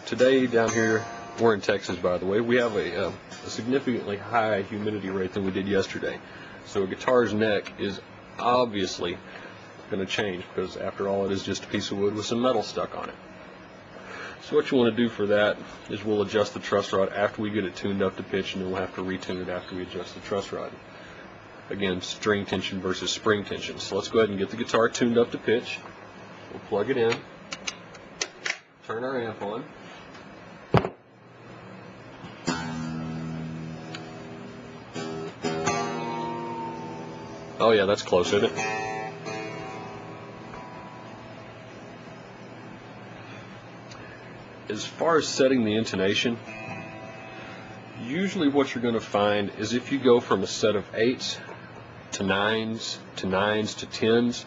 Today down here, we're in Texas by the way, we have a significantly high humidity rate than we did yesterday. So a guitar's neck is obviously going to change because after all it is just a piece of wood with some metal stuck on it. So what you want to do for that is we'll adjust the truss rod after we get it tuned up to pitch, and then we'll have to retune it after we adjust the truss rod. Again, string tension versus spring tension. So let's go ahead and get the guitar tuned up to pitch. We'll plug it in, turn our amp on. Oh yeah, that's close, isn't it? As far as setting the intonation, usually what you're going to find is if you go from a set of 8s to 9s to 9s to 10s,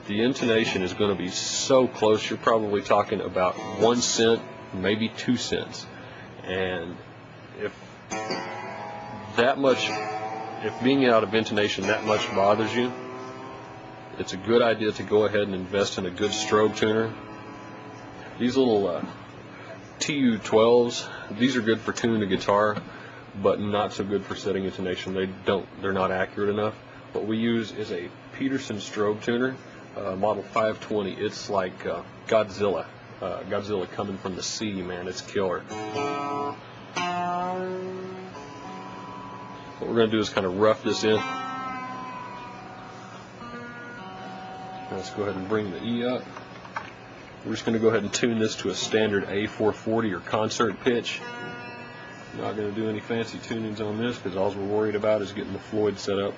the intonation is going to be so close you're probably talking about 1 cent, maybe 2 cents. And if being out of intonation that much bothers you, it's a good idea to go ahead and invest in a good strobe tuner. These little TU-12s, these are good for tuning a guitar, but not so good for setting intonation. They're not accurate enough. What we use is a Peterson strobe tuner, model 520. It's like Godzilla coming from the sea, man. It's killer. What we're going to do is kind of rough this in. Let's go ahead and bring the E up. We're just going to go ahead and tune this to a standard A440 or concert pitch. Not going to do any fancy tunings on this because all we're worried about is getting the Floyd set up.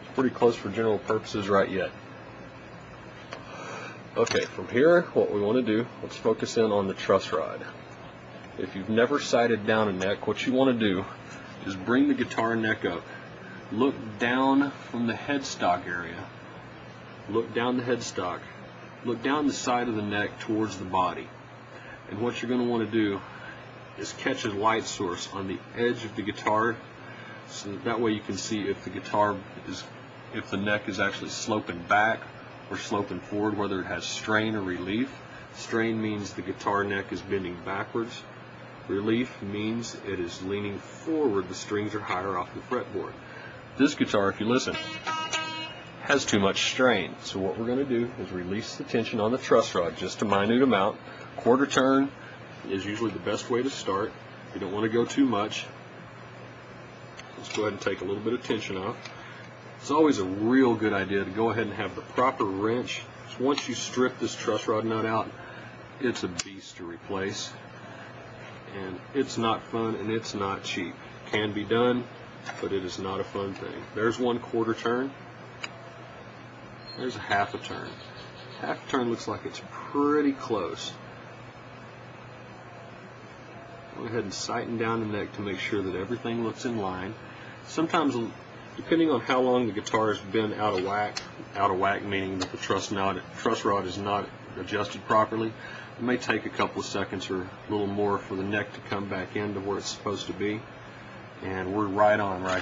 It's pretty close for general purposes right yet. Okay, from here, what we want to do, let's focus in on the truss rod. If you've never sighted down a neck, what you want to do is bring the guitar neck up. Look down from the headstock area. Look down the headstock. Look down the side of the neck towards the body. And what you're going to want to do is catch a light source on the edge of the guitar, so that way you can see if the neck is actually sloping back or sloping forward, whether it has strain or relief. Strain means the guitar neck is bending backwards. Relief means it is leaning forward. The strings are higher off the fretboard. This guitar, if you listen, has too much strain. So what we're going to do is release the tension on the truss rod, just a minute amount. Quarter turn is usually the best way to start. You don't want to go too much. Let's go ahead and take a little bit of tension off. It's always a real good idea to go ahead and have the proper wrench. So once you strip this truss rod nut out, it's a beast to replace. And it's not fun and it's not cheap. It can be done, but it is not a fun thing. There's 1/4 turn. There's a 1/2 a turn. 1/2 a turn looks like it's pretty close. Go ahead and sighten down the neck to make sure that everything looks in line. Sometimes, depending on how long the guitar has been out of whack meaning that the truss rod is not adjusted properly, it may take a couple of seconds or a little more for the neck to come back into where it's supposed to be. And we're right on right